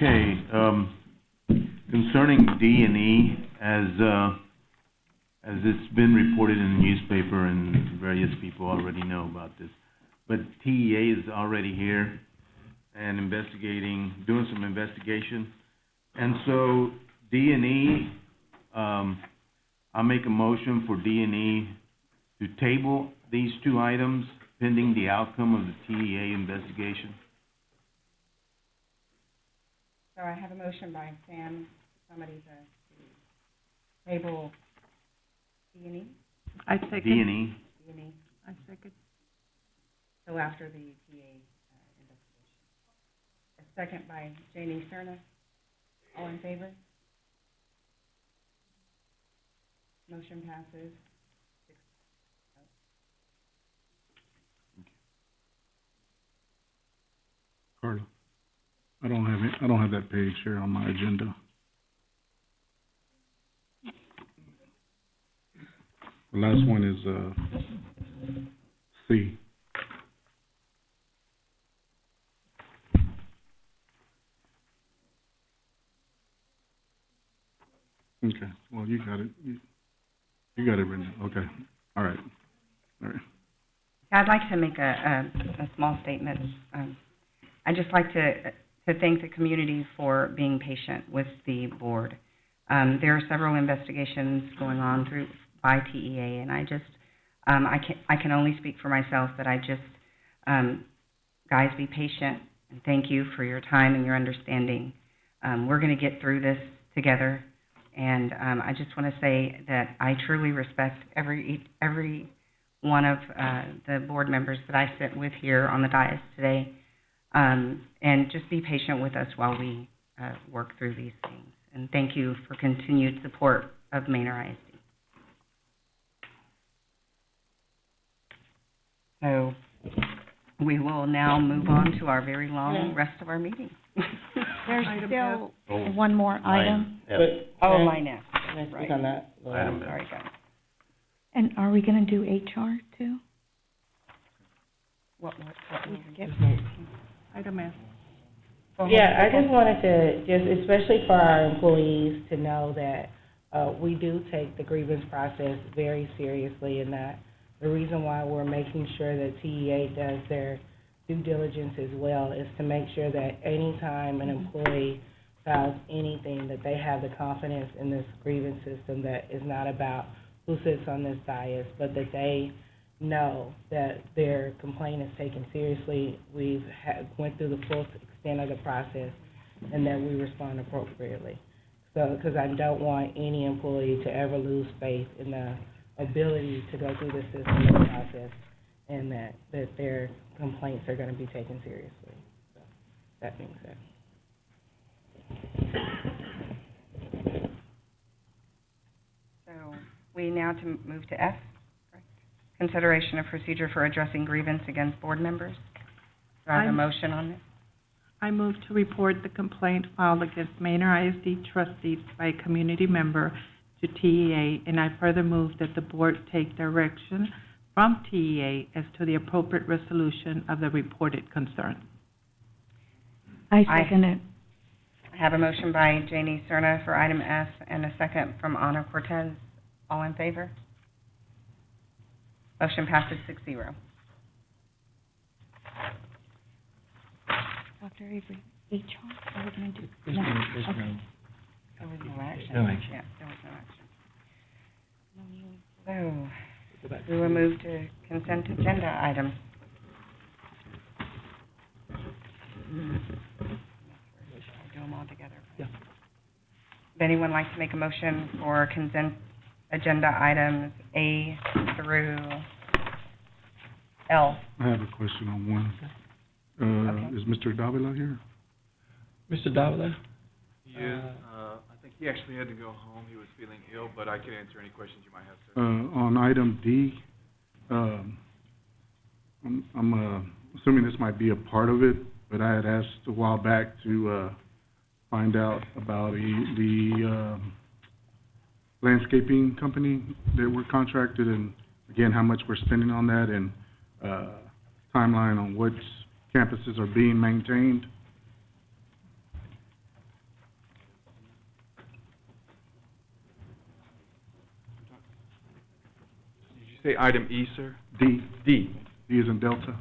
Okay, concerning D and E, as it's been reported in the newspaper and various people already know about this, but TEA is already here and doing some investigation. And so D and E, I'll make a motion for D and E to table these two items pending the outcome of the TEA investigation. So I have a motion by Sam, somebody to table D&E? I second. D&E. D&E, I second. so after the TA investigation. A second by Janie Cerna. All in favor? Motion passes. Carla, I don't have that page here on my agenda. The last one is C. Okay, well, you got it. You got it written. Okay, all right. I'd like to make a small statement. I'd just like to thank the community for being patient with the board. There are several investigations going on by TEA, and I can only speak for myself, but guys, be patient, and thank you for your time and your understanding. We're going to get through this together, and I just want to say that I truly respect every one of the board members that I sit with here on the dais today, and just be patient with us while we work through these things. And thank you for continued support of Manor ISD. So we will now move on to our very long rest of our meeting. There's Item still one more item. Line F. Can I speak Right. on that? Item F. Sorry, guys. And are we going to do HR too? What We skipped. Item F. Yeah, I just wanted to, especially for our employees, to know that we do take the grievance process very seriously, and that the reason why we're making sure that TEA does their due diligence as well is to make sure that any time an employee files anything, that they have the confidence in this grievance system, that is not about who sits on this dais, but that they know that their complaint is taken seriously. We've went through the full extent of the process, and that we respond appropriately. So, because I don't want any employee to ever lose faith in the ability to go through the system and the process, and that their complaints are going to be taken seriously. So, that being said. So we now move to F. Consideration of procedure for addressing grievance against board members. Do I have a motion on this? I move to report the complaint filed against Manor ISD trustees by a community member to TEA, and I further move that the board take direction from TEA as to the appropriate resolution of the reported concern. I second it. I have a motion by Janie Cerna for item F and a second from Ana Cortez. All in favor? Motion passes 6-0. Dr. Avery, HR, are we going to do? There's No. no. Okay. There was no action. No action. Yeah, there was no action. No, you- So, we will move to consent agenda items. Do them all together. Yeah. Would anyone like to make a motion for consent agenda items A through L? I have a question on one. Okay. Is Mr. Davila here? Mr. Davila? He is, I think he actually had to go home, he was feeling ill, but I can answer any questions you might have, sir. On item D, I'm assuming this might be a part of it, but I had asked a while back to find out about the landscaping company that we're contracted, and again, how much we're spending on that, and timeline on which campuses are being maintained. say item E, sir? D, D. D is in Delta.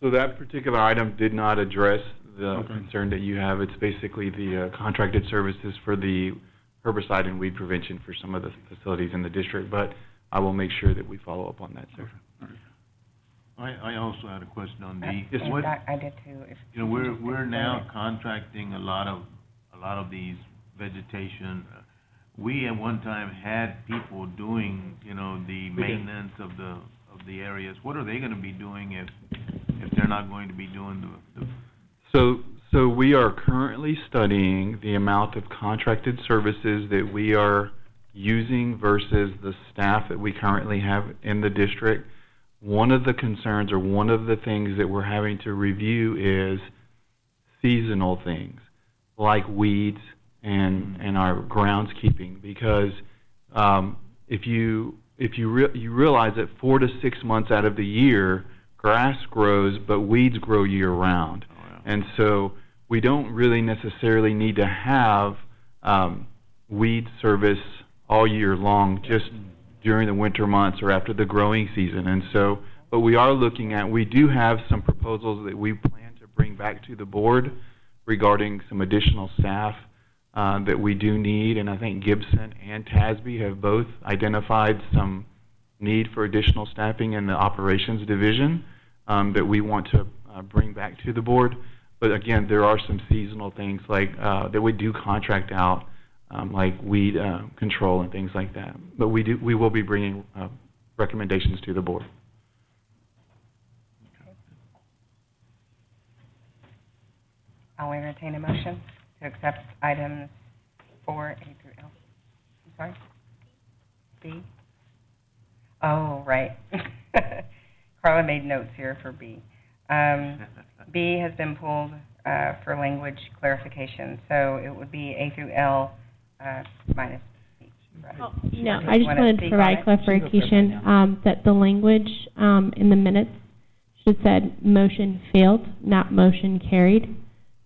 So that particular item did not address the Okay. concern that you have. It's basically the contracted services for the herbicide and weed prevention for some of the facilities in the district, but I will make sure that we follow up on that, sir. I also had a question on D. Yes, And What, I did too, if. you know, we're now contracting a lot of these vegetation. We at one time had people doing, you know, the maintenance of the areas. What are they gonna be doing if they're not going to be doing the So we are currently studying the amount of contracted services that we are using versus the staff that we currently have in the district. One of the concerns, or one of the things that we're having to review, is seasonal things, like weeds and our groundskeeping, because if you realize that 4 to 6 months out of the year, grass grows, but weeds grow year-round. Oh, yeah. And so we don't really necessarily need to have weed service all year long, just during the winter months or after the growing season. And so, but we are looking at, we do have some proposals that we plan to bring back to the board regarding some additional staff that we do need, and I think Gibson and TASB have both identified some need for additional staffing in the operations division that we want to bring back to the board. But again, there are some seasonal things like that we do contract out, like weed control and things like that. But we will be bringing recommendations to the board. I'll entertain a motion to accept items 4A through L. I'm sorry? B? Oh, right. Carla made notes here for B. B has been pulled for language clarification, so it would be A through L minus B. Right? No, You I just wanna wanted speak to on provide it? clarification, that the language, in the minutes should said motion failed, not motion carried.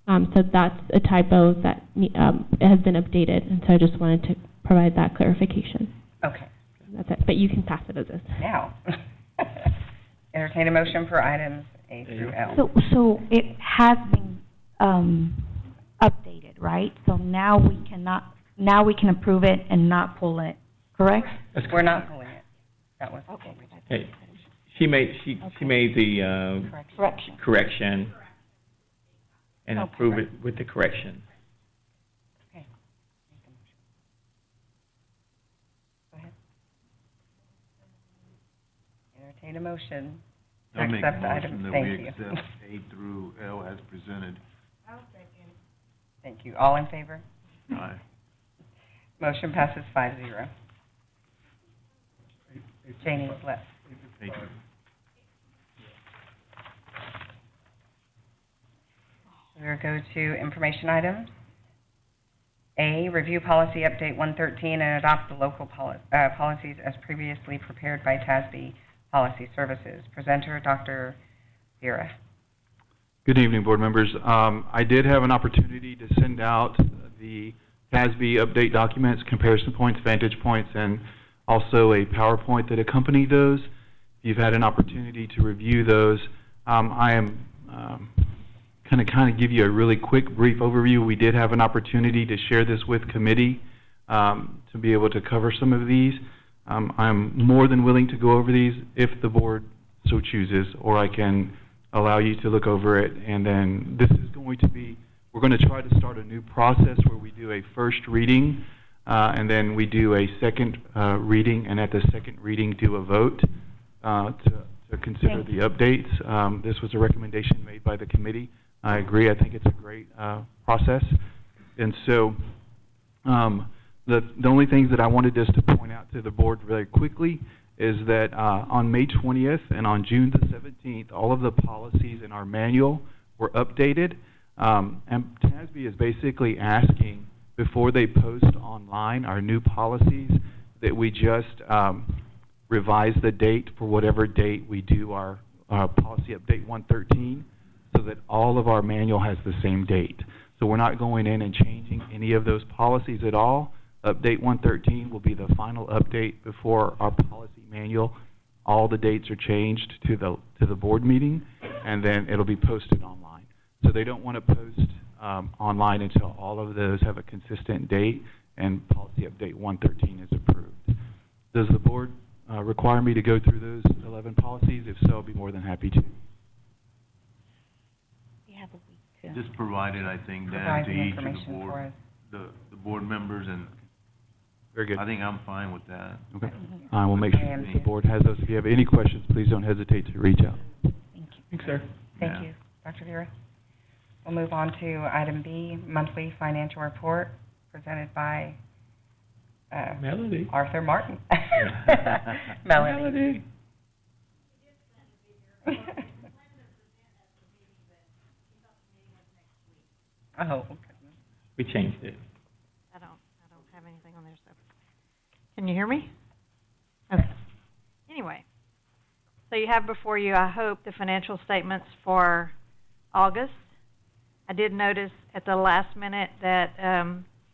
So that's a typo that, has been updated, and so I just wanted to provide that clarification. Okay, That's it, but you can pass it as is. now, entertain a motion for items A through L. So it has been, updated, right? So now we can approve it and not pull it, correct? We're not pulling it. That was what we did. Hey, she made the Correction. correction and Okay. approved it with the correction. Okay. Make the motion. Go ahead. Entertain a motion to I'll make a accept items. motion that Thank we you. accept A through L as presented. Thank you. All in favor? Aye. Motion passes 5-0. Janie's left. Thank you. We'll go to information items. A, review policy update 113 and adopt the local policies as previously prepared by TASB Policy Services. Presenter, Dr. Vera. Good evening, board members. I did have an opportunity to send out the TASB update documents, comparison points, vantage points, and also a PowerPoint that accompanied those. If you've had an opportunity to review those, I am kind of give you a really quick, brief overview. We did have an opportunity to share this with committee to be able to cover some of these. I'm more than willing to go over these if the board so chooses, or I can allow you to look over it. And then this is going to be, we're going to try to start a new process where we do a first reading, and then we do a second reading, and at the second reading do a vote to consider the updates. This was a recommendation made by the committee. I agree. I think it's a great process. And so the only things that I wanted just to point out to the board very quickly is that on May 20th and on June the 17th, all of the policies in our manual were updated. And TASB is basically asking, before they post online our new policies, that we just revise the date for whatever date we do our policy update 113, so that all of our manual has the same date. So we're not going in and changing any of those policies at all. Update 113 will be the final update before our policy manual. All the dates are changed to the board meeting, and then it'll be posted online. So they don't want to post online until all of those have a consistent date and policy update 113 is approved. Does the board require me to go through those 11 policies? If so, I'll be more than happy to. You have a week to. Just provided, I think, Provide Dan, to the each of information the for board, us. the board members, and Very good. I think I'm fine with that. Okay. I will make I sure am the too. board has those. If you have any questions, please don't hesitate to reach out. Thank you. Thanks, sir. Thank Yeah. you, Dr. Vera. We'll move on to item B, monthly financial report presented by Melody. Arthur Martin. Yeah. Melody. Oh, goodness. We changed it. I don't have anything on there, so. Can you hear me? Okay. Anyway, so you have before you, I hope, the financial statements for August. I did notice at the last minute that,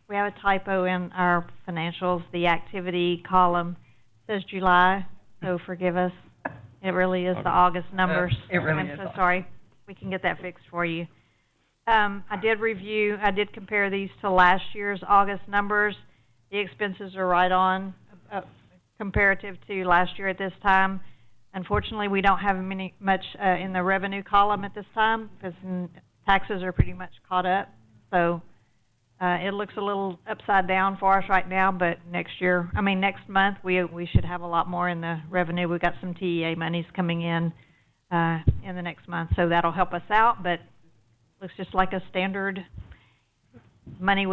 we have a typo in our financials. The activity column says July, so forgive us. It really is the August numbers. It really I'm is so August. sorry. We can get that fixed for you. I did compare these to last year's August numbers. The expenses are right on, comparative to last year at this time. Unfortunately, we don't have much in the revenue column at this time, because taxes are pretty much caught up. So, it looks a little upside down for us right now, but next month, we should have a lot more in the revenue. We've got some TEA monies coming in the next month, so that'll help us out, but looks just like a standard money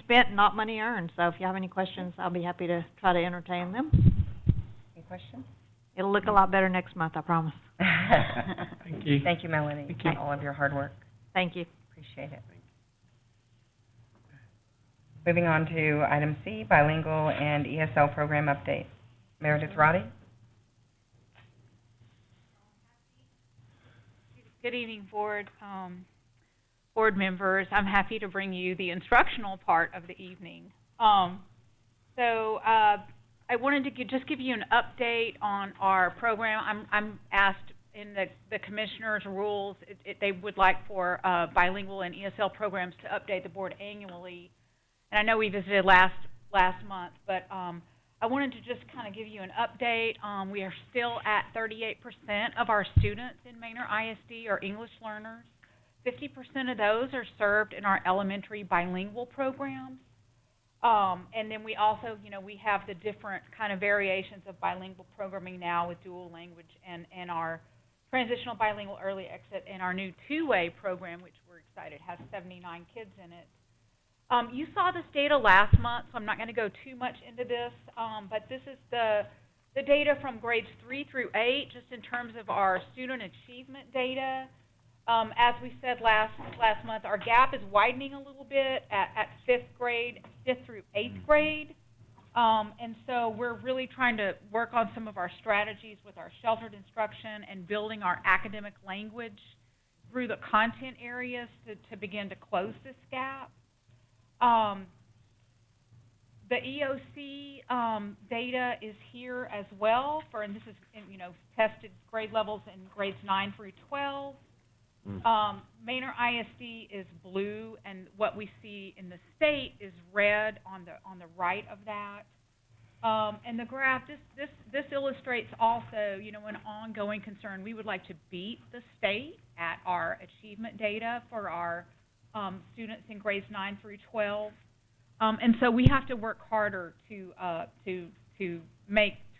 spent, not money earned. So if you have any questions, I'll be happy to try to entertain them. Any questions? It'll look a lot better next month, I promise. Thank you. Thank you, Melanie, Thank you. for all of your hard work. Thank you. Appreciate it. Moving on to item C, bilingual and ESL program update. Meredith Roddy? Good evening, board members. I'm happy to bring you the instructional part of the evening. I wanted to just give you an update on our program. I'm asked in the commissioner's rules, they would like for bilingual and ESL programs to update the board annually. And I know we visited last month, but I wanted to just kind of give you an update. We are still at 38% of our students in Manor ISD are English learners. 50% of those are served in our elementary bilingual programs. And then we also, we have the different kind of variations of bilingual programming now with dual language and our transitional bilingual early exit and our new two-way program, which we're excited has 79 kids in it. You saw this data last month, so I'm not going to go too much into this, but this is the data from grades 3 through 8, just in terms of our student achievement data. As we said last month, our gap is widening a little bit at 5th through 8th grade. And so we're really trying to work on some of our strategies with our sheltered instruction and building our academic language through the content areas to begin to close this gap. The EOC data is here as well and this is, tested grade levels in grades 9 through 12. Manor ISD is blue, and what we see in the state is red on the right of that. And the graph, this illustrates also, an ongoing concern. We would like to beat the state at our achievement data for our students in grades 9 through 12. And so we have to work harder to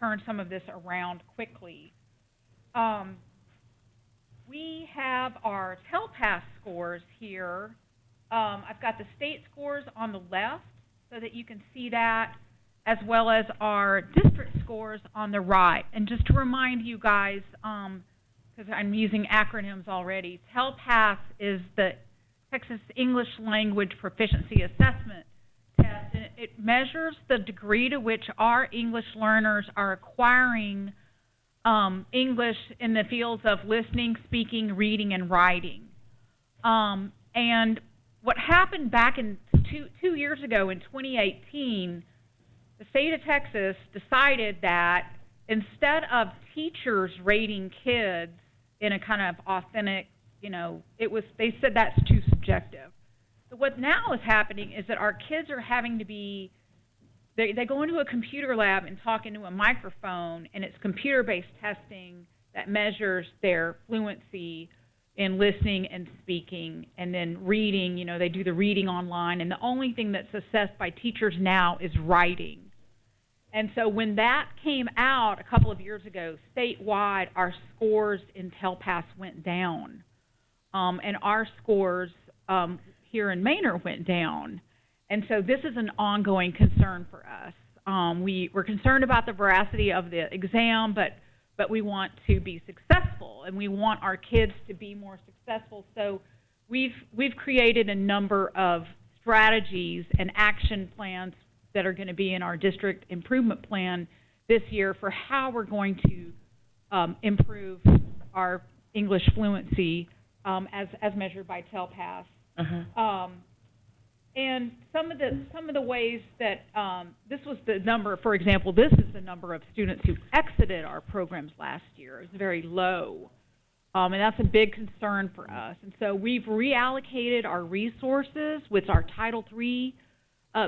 turn some of this around quickly. We have our TELPAS scores here. I've got the state scores on the left so that you can see that, as well as our district scores on the right. And just to remind you guys, because I'm using acronyms already, TELPAS is the Texas English Language Proficiency Assessment Test, and it measures the degree to which our English learners are acquiring English in the fields of listening, speaking, reading, and writing. And what happened back in two years ago in 2018, the state of Texas decided that instead of teachers rating kids in a kind of authentic, they said that's too subjective. So what now is happening is that our kids are having to be, they go into a computer lab and talk into a microphone, and it's computer-based testing that measures their fluency in listening and speaking, and then reading, they do the reading online, and the only thing that's assessed by teachers now is writing. And so when that came out a couple of years ago, statewide, our scores in TELPAS went down, and our scores here in Manor went down. And so this is an ongoing concern for us. We're concerned about the veracity of the exam, but we want to be successful, and we want our kids to be more successful. So we've created a number of strategies and action plans that are going to be in our district improvement plan this year for how we're going to improve our English fluency as measured by TELPAS. And some of the ways that this was the number, for example, this is the number of students who exited our programs last year. It was very low, and that's a big concern for us. And so we've reallocated our resources with our Title III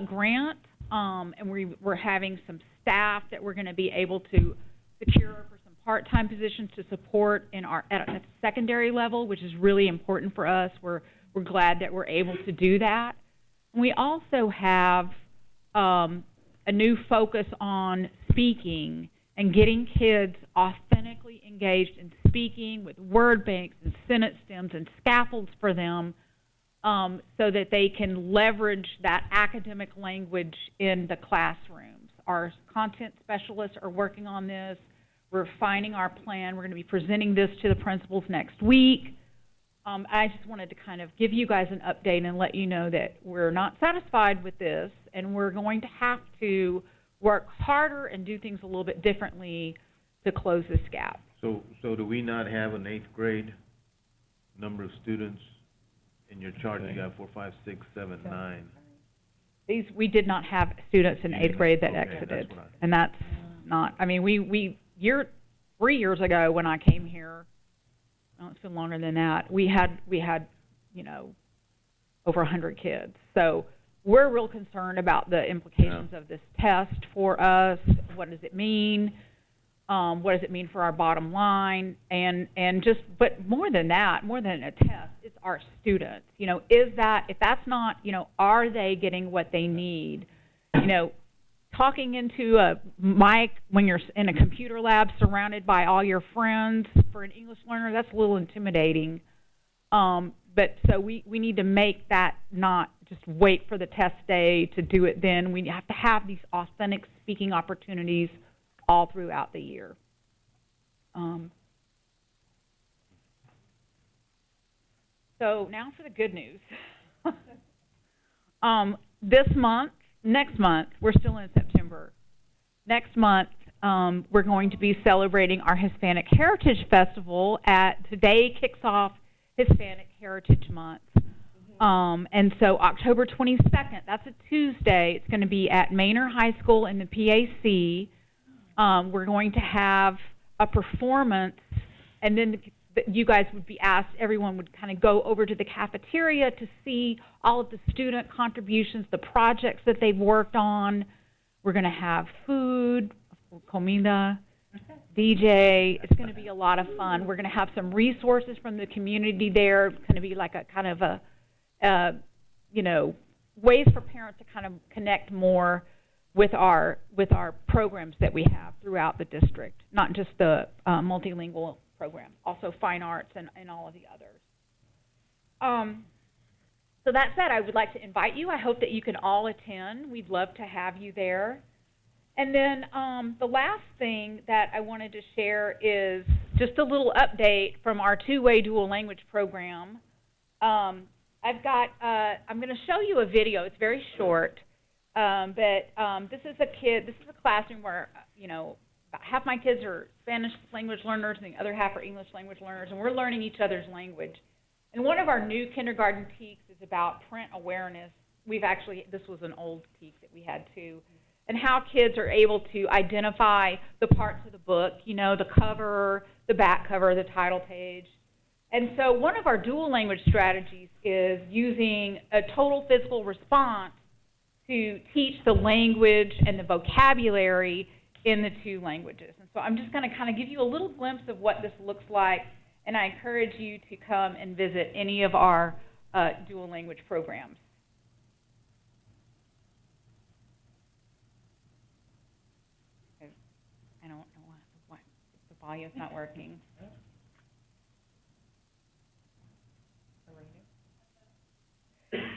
grant, and we're having some staff that we're going to be able to secure for some part-time positions to support at a secondary level, which is really important for us. We're glad that we're able to do that. We also have a new focus on speaking and getting kids authentically engaged in speaking with word banks and sentence stems and scaffolds for them so that they can leverage that academic language in the classrooms. Our content specialists are working on this. We're refining our plan. We're going to be presenting this to the principals next week. I just wanted to kind of give you guys an update and let you know that we're not satisfied with this, and we're going to have to work harder and do things a little bit differently to close this gap. So do we not have an 8th grade number of students in your chart? You got 4, 5, 6, 7, 9. We did not have students in 8th grade that exited, and that's not. I mean, 3 years ago when I came here. It's been longer than that. We had over 100 kids. So we're real concerned about the implications of this test for us. What does it mean? What does it mean for our bottom line? But more than that, more than a test, it's our students. If that's not, are they getting what they need? Talking into a mic when you're in a computer lab surrounded by all your friends for an English learner, that's a little intimidating. But so we need to make that not just wait for the test day to do it then. We have to have these authentic speaking opportunities all throughout the year. So now for the good news. Next month, we're still in September. Next month, we're going to be celebrating our Hispanic Heritage Festival. Today kicks off Hispanic Heritage Month. And so October 22nd, that's a Tuesday, it's going to be at Manor High School in the PAC. We're going to have a performance, and then you guys would be asked, everyone would kind of go over to the cafeteria to see all of the student contributions, the projects that they've worked on. We're going to have food, comida, DJ. It's going to be a lot of fun. We're going to have some resources from the community there. It's going to be like a kind of ways for parents to kind of connect more with our programs that we have throughout the district, not just the multilingual program, also fine arts and all of the others. So that said, I would like to invite you. I hope that you can all attend. We'd love to have you there. And then the last thing that I wanted to share is just a little update from our two-way dual language program. I'm going to show you a video. It's very short, but this is a classroom where, about half my kids are Spanish language learners and the other half are English language learners, and we're learning each other's language. And one of our new kindergarten TEKs is about print awareness. This was an old TEK that we had too, and how kids are able to identify the parts of the book, the cover, the back cover, the title page. And so one of our dual language strategies is using a total physical response to teach the language and the vocabulary in the two languages. And so I'm just going to kind of give you a little glimpse of what this looks like, and I encourage you to come and visit any of our dual language programs. I don't know why the volume's not working.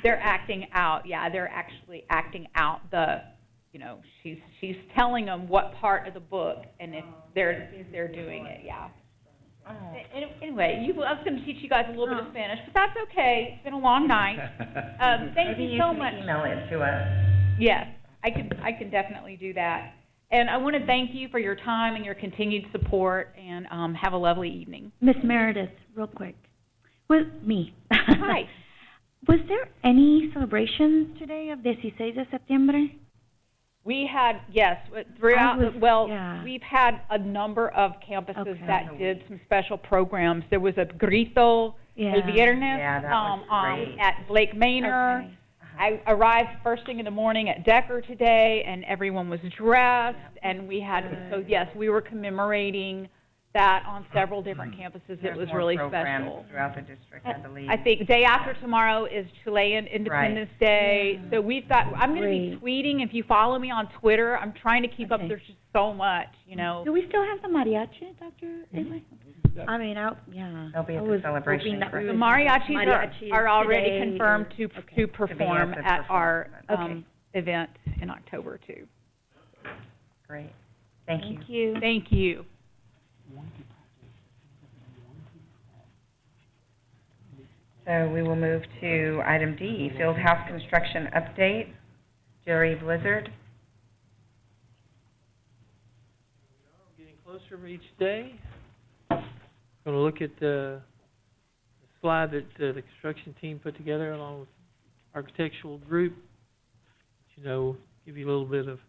They're acting out, they're actually acting out she's telling them what part of the book, and if they're doing it, Anyway, I was going to teach you guys a little bit of Spanish, but that's okay. It's been a long night. Thank you so much. Maybe you can email it to us. Yes, I can definitely do that. And I want to thank you for your time and your continued support, and have a lovely evening. Miss Meredith, real quick. Me. Hi. Was there any celebrations today of 16 de septiembre? We had, yes, throughout, we've had a number of campuses that did some special programs. There was a Grito el Viernes at Blake Manor. Okay. I arrived first thing in the morning at Decker today, and everyone was dressed, and we had, so yes, we were commemorating that on several different campuses. There's it was more really programs special. throughout the district, I believe. I think day after tomorrow is Chilean Independence Day. So we've got, I'm going to be tweeting. If you follow me on Twitter, I'm trying to keep up. There's just so much, Do we still have the mariachi, Dr. Ely? I mean, They'll be at the celebration. The mariachis are already confirmed to perform at our event in October, too. Great. Thank you. Thank you. So we will move to item D, field house construction update. Jerry Blizzard. Getting closer each day. Going to look at the slide that the construction team put together along with architectural group. Give you a little bit of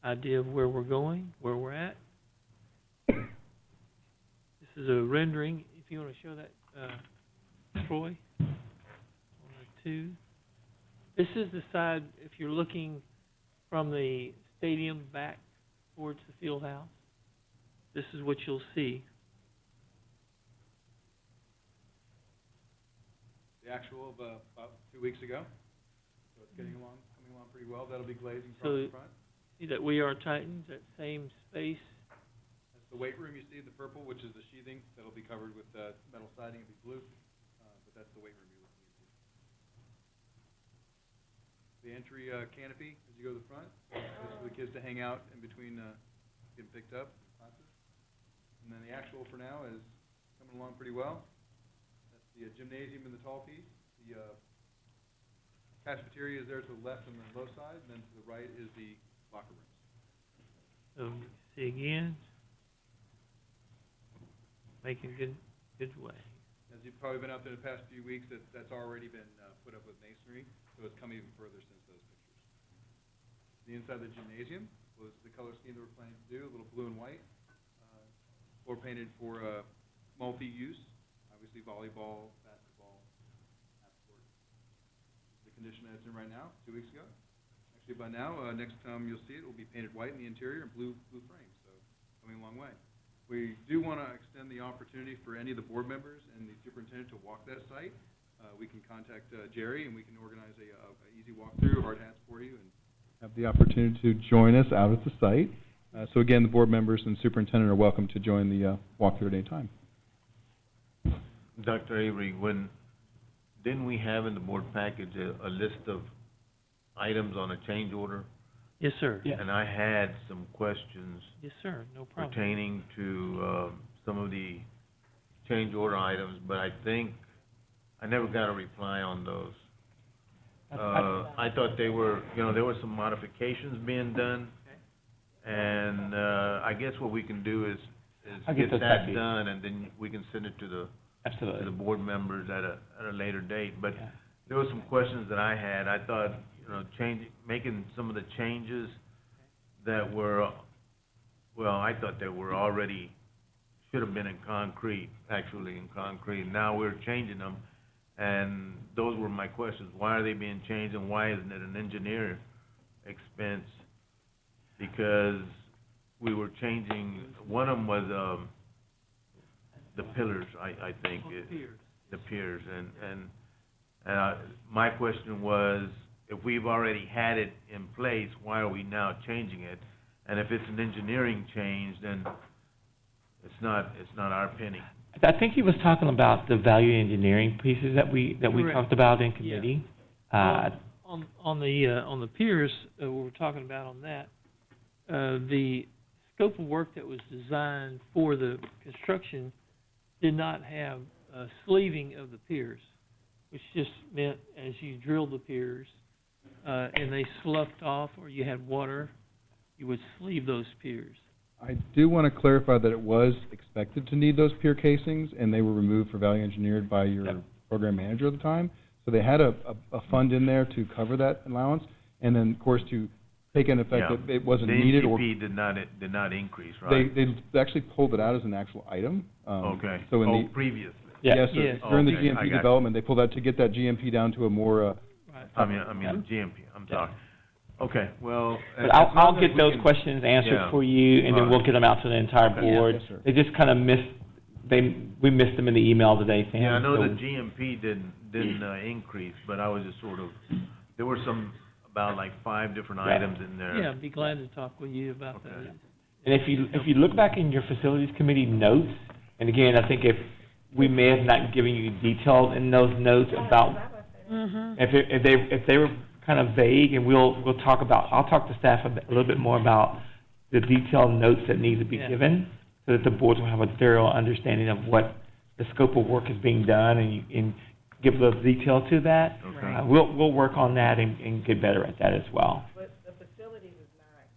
idea of where we're going, where we're at. This is a rendering. If you want to show that, Troy. 1 or 2. This is the side, if you're looking from the stadium back towards the field house, this is what you'll see. The actual of about 2 weeks ago, so it's coming along pretty well. That'll be glazing across the front. See that we are tightened, that same space. That's the weight room you see, the purple, which is the sheathing. That'll be covered with metal siding. It'll be blue, but that's the weight room you're looking into. The entry canopy as you go to the front. This is for the kids to hang out in between getting picked up in classes. And then the actual for now is coming along pretty well. That's the gymnasium in the tall piece. The cafeteria is there to the left on the low side, and then to the right is the locker rooms. So see again, making good way. As you've probably been out there the past few weeks, that's already been put up with masonry, so it's come even further since those pictures. The inside of the gymnasium was the color scheme that we're planning to do, a little blue and white. Floor painted for multi-use, obviously volleyball, basketball, half court. The condition that it's in right now, 2 weeks ago. Actually, by now, next time you'll see it, it will be painted white in the interior and blue frames, so coming a long way. We do want to extend the opportunity for any of the board members and the superintendent to walk that site. We can contact Jerry, and we can organize a easy walkthrough, hard hats for you. And have the opportunity to join us out at the site. So again, the board members and superintendent are welcome to join the walkthrough at any time. Dr. Avery, didn't we have in the board package a list of items on a change order? Yes, sir. Yeah. And I had some questions. Yes, sir. No problem. Pertaining to some of the change order items, but I think I never got a reply on those. I thought they were, there were some modifications being done, and I guess what we can do is get that done, and then we can send it to the Absolutely. to the board members at a later date. But Yeah. there were some questions that I had. I thought, making some of the changes that were, I thought they were already, should have been in concrete, actually in concrete. Now we're changing them, and those were my questions. Why are they being changed, and why isn't it an engineer expense? Because we were changing, one of them was, the pillars, I think. The piers, and my question was, if we've already had it in place, why are we now changing it? And if it's an engineering change, then it's not our penny. I think he was talking about the value engineering pieces that we Correct. talked about in committee. On the piers, we were talking about on that, the scope of work that was designed for the construction did not have sleeving of the piers, which just meant as you drilled the piers, and they sloughed off or you had water, you would sleeve those piers. I do want to clarify that it was expected to need those pier casings, and they were removed for value engineered by your program manager at the time. So they had a fund in there to cover that allowance, and then, of course, to take into effect that it wasn't needed or... The NCP did not increase, right? They actually pulled it out as an actual item. Okay. So in previously? Yes, sir. Yes. During the Okay, GMP development, they pulled that to get that GMP down to a more... I mean, GMP, I'm sorry. Okay, well... But I'll get those questions answered for you, and then Right. we'll get them out to the entire Okay. board. Yes, sir. They just kind of we missed them in the email today, Sam. Yeah, I know so- the GMP didn't increase, but I was just sort of, there were about like 5 different items in there. Yeah, I'd be glad to talk with you about that. Okay. And if you look back in your facilities committee notes, and again, I think if we may have not given you detail in those notes about, if they were kind of vague, and I'll talk to staff a little bit more about the detailed notes that need to be given, so that the boards will have a thorough understanding of what the scope of work is being done, and give a little detail to that. Okay. We'll work on that and get better at that as well. But the facilities is not,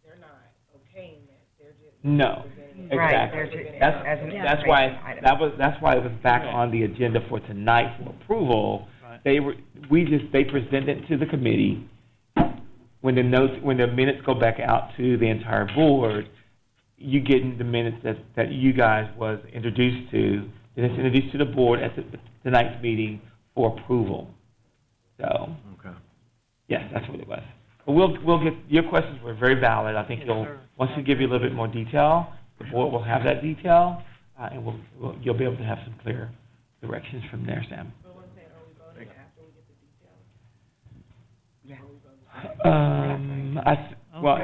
they're not okaying that, they're just. No, Right, exactly. there's That's, as an that's why, information item. that's why it was back on the agenda for tonight for approval. Right. They presented it to the committee. When the minutes go back out to the entire board, you get the minutes that you guys was introduced to, and it's introduced to the board at tonight's meeting for approval. So, Okay. yes, that's what it was. But we'll get, your questions were very valid. I think Yes, you'll, sir. once we give you a little bit more detail, the board will have that detail, and you'll be able to have some clear directions from there, Sam. Yeah. Well,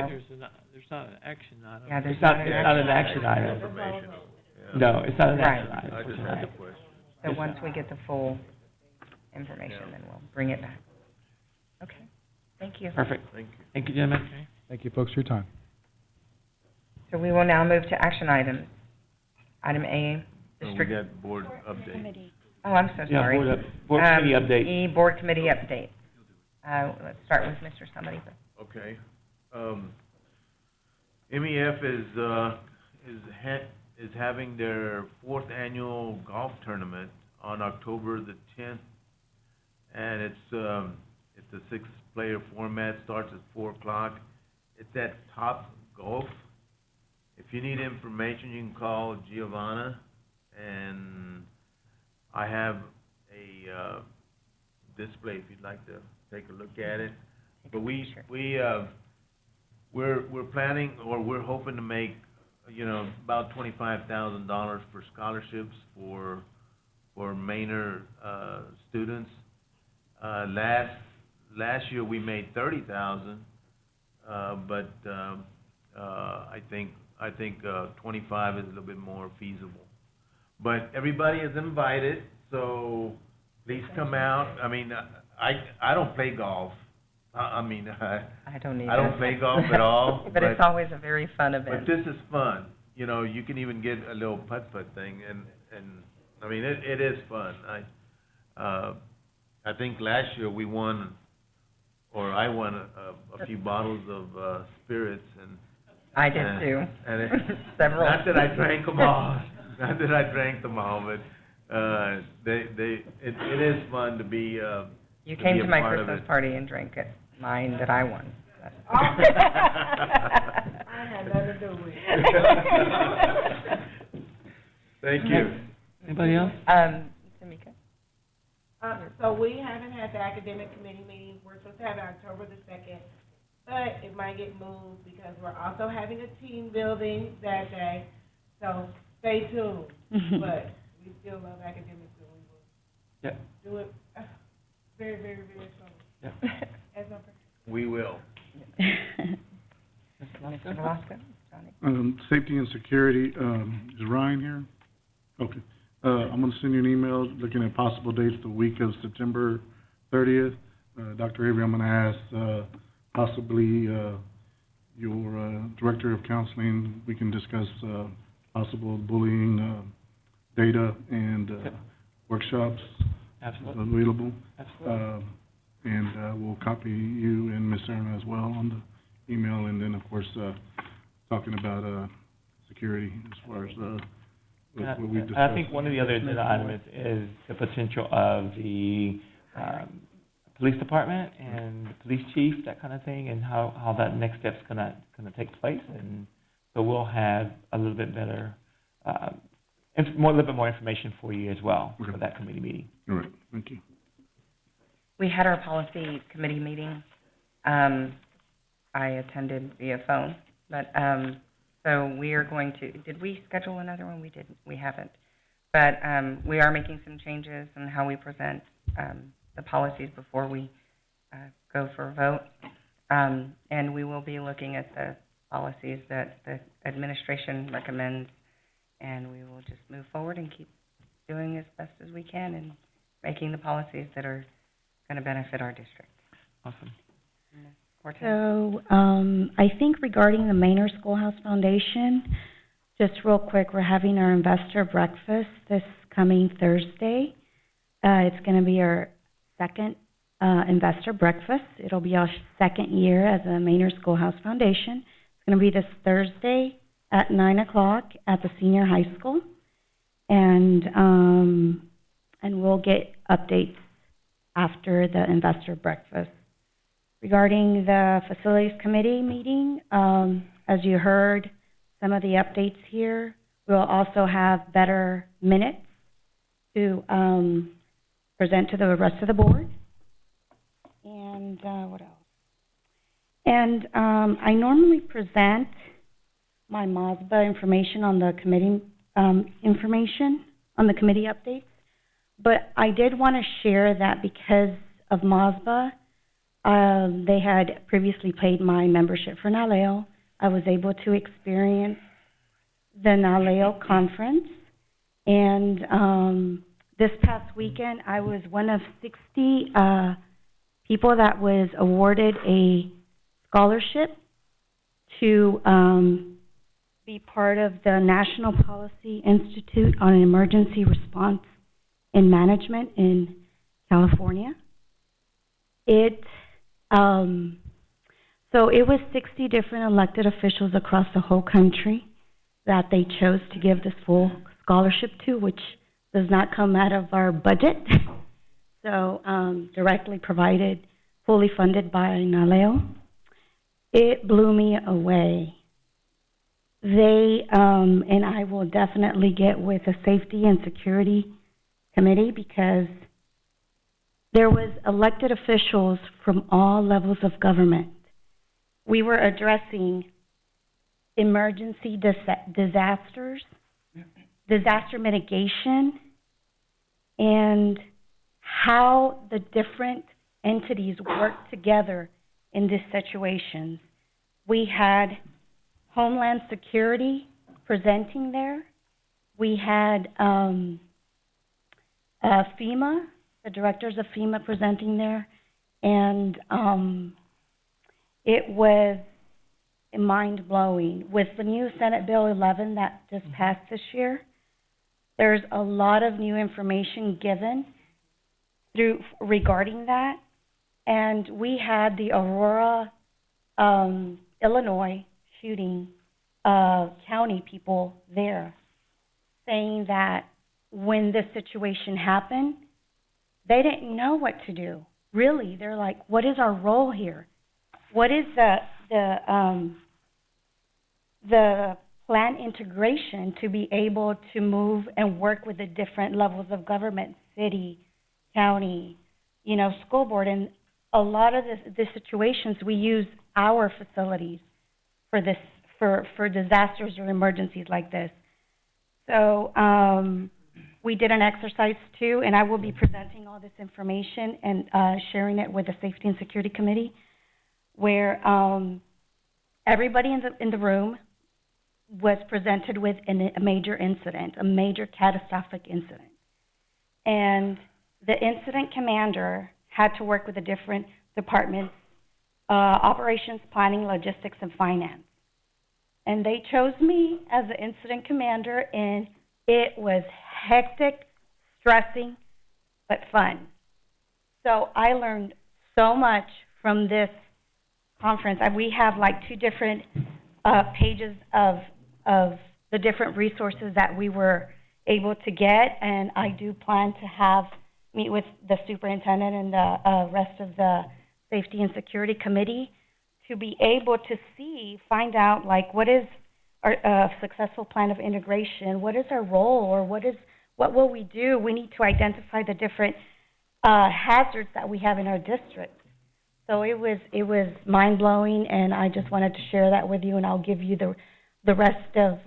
There's not an action item. Yeah, there's it's not not an action item. Information. Yeah. No, it's not an Right. action item I for just had tonight. the question. So once we get the full information, then we'll bring it back. Okay, thank you. Perfect. Thank you. Thank you, gentlemen. Thank you, folks, for your time. So we will now move to action items. Item A, So we district, got board update. oh, I'm so Yeah, sorry. board committee update. E, board committee update. Let's start with Mr. Somebody. Okay. MEF is having their 4th annual golf tournament on October the 10th, and it's a 6-player format, starts at 4:00. It's at Top Golf. If you need information, you can call Giovanna, and I have a display if you'd like to take a look at it. But we're planning, or we're hoping to make, about $25,000 for scholarships for Manor students. Last year we made $30,000, but I think 25 is a little bit more feasible. But everybody is invited, so please come out. I mean, I don't play golf. I don't play golf at all. But it's always a very fun event. But this is fun. You can even get a little putt-putt thing, and I mean, it is fun. I think last year we won, or I won a few bottles of spirits, and I did too. And Several. not that I drank them all, Not that I drank them all, but, it is fun to be, You to came be to a my part of Christmas it. party and drank it, mine that I won. I had nothing to do with it. Thank you. Anybody else? Tamika? So we haven't had the academic committee meeting, we're supposed to have it October the 2nd, but it might get moved because we're also having a team building that day, so stay tuned. But we still love academics, so we will Yeah. do it very, very, very soon. Yeah. As my We will. Mr. Velasco? Johnny? Safety and security, is Ryan here? Okay. I'm gonna send you an email looking at possible dates the week of September 30th. Dr. Avery, I'm gonna ask, possibly, your, Director of Counseling, we can discuss, possible bullying, data and, workshops Absolutely. available. Absolutely. And we'll copy you and Ms. Serna as well on the email, and then, of course, talking about, security as far as, what we discussed. I think one of the other agenda items is the potential of the, police department and the police chief, that kind of thing, and how that next step's gonna take place, and so we'll have a little bit better, a little bit more information for you as well for that committee meeting. All right, thank you. We had our policy committee meeting. I attended via phone, but, so we are going to, did we schedule another one? We didn't, we haven't. But, we are making some changes in how we present, the policies before we, go for a vote. And we will be looking at the policies that the administration recommends, and we will just move forward and keep doing as best as we can and making the policies that are gonna benefit our district. Awesome. Cortez? So, I think regarding the Manor Schoolhouse Foundation, just real quick, we're having our investor breakfast this coming Thursday. It's gonna be our second, investor breakfast. It'll be our second year as a Manor Schoolhouse Foundation. It's gonna be this Thursday at 9 o'clock at the senior high school. And we'll get updates after the investor breakfast. Regarding the facilities committee meeting, as you heard, some of the updates here, we'll also have better minutes to present to the rest of the board. And what else? And I normally present my MOSBA information on the committee information, on the committee updates. But I did want to share that because of MOSBA, they had previously paid my membership for NALEO. I was able to experience the NALEO conference. And this past weekend, I was one of 60 people that was awarded a scholarship to be part of the National Policy Institute on Emergency Response and Management in California. So it was 60 different elected officials across the whole country that they chose to give this full scholarship to, which does not come out of our budget. So directly provided, fully funded by NALEO. It blew me away. They, and I will definitely get with the Safety and Security Committee because there was elected officials from all levels of government. We were addressing emergency disasters, disaster mitigation, and how the different entities work together in these situations. We had Homeland Security presenting there. We had FEMA, the directors of FEMA presenting there, and it was mind-blowing. With the new Senate Bill 11 that just passed this year, there's a lot of new information given through regarding that, and we had the Aurora, Illinois shooting county people there. saying that when this situation happened, they didn't know what to do. Really, they're like, what is our role here? What is the plan integration to be able to move and work with the different levels of government, city, county, school board? And a lot of the situations, we use our facilities for this, for disasters or emergencies like this. So we did an exercise too, and I will be presenting all this information and sharing it with the Safety and Security Committee, where everybody in the room was presented with a major incident, a major catastrophic incident. And the incident commander had to work with the different departments, operations, planning, logistics, and finance. And they chose me as the incident commander, and it was hectic, stressing, but fun. So I learned so much from this conference. We have like 2 different pages of the different resources that we were able to get, and I do plan to meet with the superintendent and the rest of the Safety and Security Committee to be able to find out, like, what is our successful plan of integration, what is our role, or what will we do? We need to identify the different hazards that we have in our district. So it was mind-blowing, and I just wanted to share that with you, and I'll give you the rest of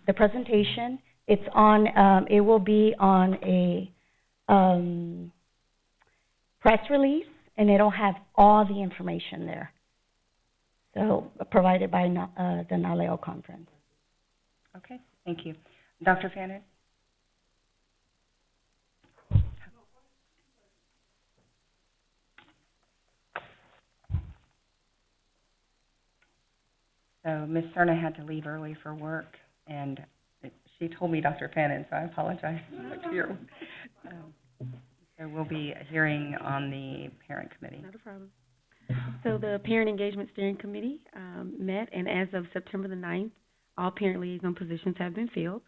the presentation. It's on, it will be on a press release, and it'll have all the information there. So, provided by the NALEO conference. Okay, thank you. Dr. Fannin? So, Ms. Cerna had to leave early for work, and she told me Dr. Fannin, so I apologize to you. So we'll be hearing on the parent committee. Not a problem. So the Parent Engagement Steering Committee met, and as of September the 9th, all parent liaison positions have been filled.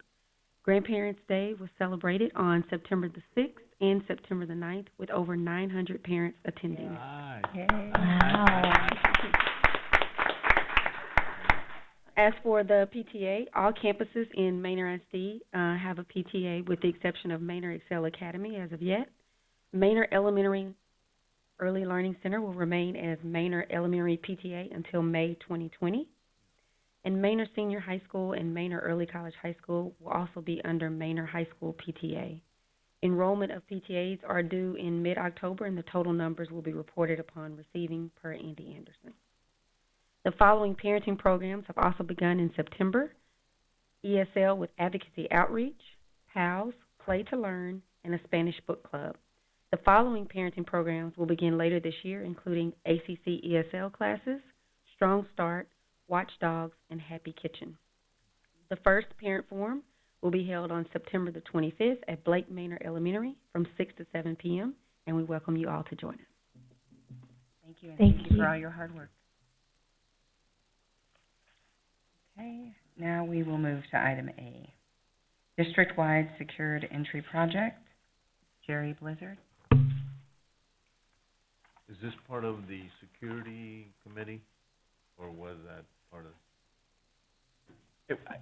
Grandparents' Day was celebrated on September the 6th and September the 9th with over 900 parents attending. Nice. Wow. As for the PTA, all campuses in Manor ISD have a PTA with the exception of Manor Excel Academy as of yet. Manor Elementary Early Learning Center will remain as Manor Elementary PTA until May 2020. And Manor Senior High School and Manor Early College High School will also be under Manor High School PTA. Enrollment of PTAs are due in mid-October, and the total numbers will be reported upon receiving per Andy Anderson. The following parenting programs have also begun in September: ESL with Advocacy Outreach, PALS, Play to Learn, and a Spanish Book Club. The following parenting programs will begin later this year, including ACC ESL classes, Strong Start, Watchdogs, and Happy Kitchen. The first parent forum will be held on September the 25th at Blake Manor Elementary from 6 to 7 p.m., and we welcome you all to join us. Thank you, and thank you for all your hard work. Okay, now we will move to item A, district-wide secured entry project. Jerry Blizzard. Is this part of the security committee, or was that part of?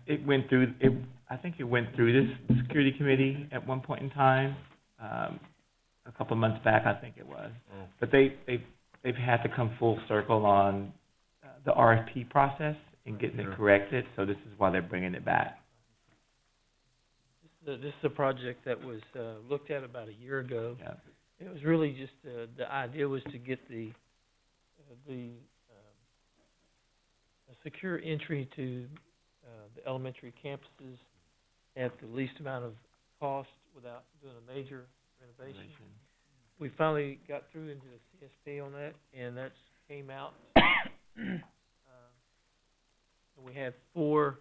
It went through, I think it went through this security committee at one point in time, a couple of months back, I think it was. Oh. But they've had to come full circle on the RFP process and getting it corrected, so this is why they're bringing it back. This is a project that was looked at about a year ago. Yeah. It was really just, the idea was to get the secure entry to the elementary campuses at the least amount of cost without doing a major renovation. We finally got through into the CSP on that, and that came out. We had 4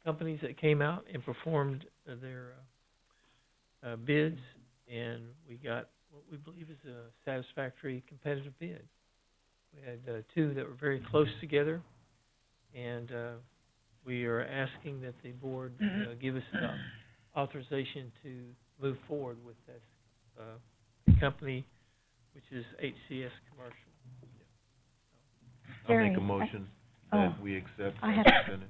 companies that came out and performed their bids, and we got what we believe is a satisfactory competitive bid. We had 2 that were very close together, and we are asking that the board, give us the authorization to move forward with this, company, which is HCS Commercial. I'll make a Jerry, motion oh, that we accept I as had, presented.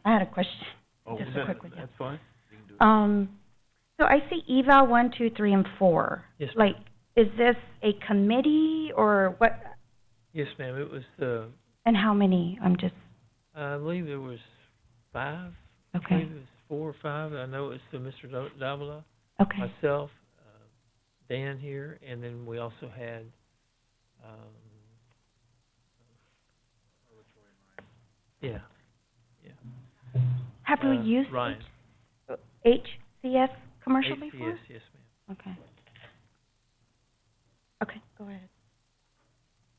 I had a question. Oh, Just a that- quick one, yeah. That's fine. You can do it. So I see eval 1, 2, 3, and 4. Yes, ma'am. Like, is this a committee or what, Yes, ma'am, it was the, and how many? I'm just, I believe there was 5. I okay, believe it was 4 or 5. I know it's Mr. Davila, okay, myself, Dan here, and then we also had, yeah, yeah. have we used Ryan. HCS commercial HCS, before? yes, ma'am. Okay. Okay, go ahead.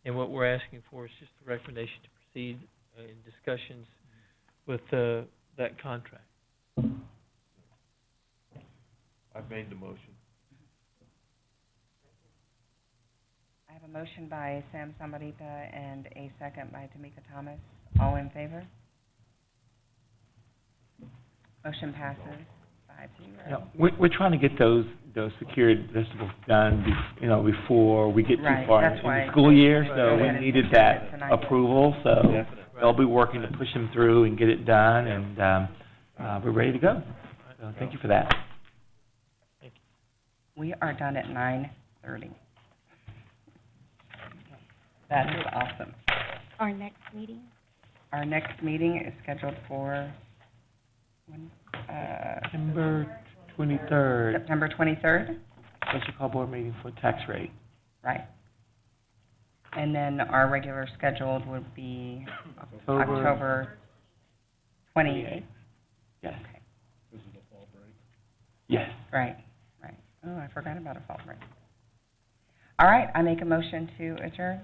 And what we're asking for is just a recommendation to proceed in discussions with, that contract. I've made the motion. I have a motion by Sam Samarita and a second by Tamika Thomas. All in favor? Motion passes 5-0. Yeah, we're trying to get those security vegetables done, before we get too Right, far that's in why the school year, go so ahead we and needed take that it tonight. approval, so Definitely. they'll be working to push them through and get it done, and, we're ready to go. So thank you for that. We are done at 9:30. That is awesome. Our next meeting? Our next meeting is scheduled for, when, September 23rd, September 23rd? special call board meeting for tax rate. Right. And then our regular scheduled would be October 28th. Yes. Okay. Yes. Right, right. Oh, I forgot about a fall break. All right, I make a motion to adjourn.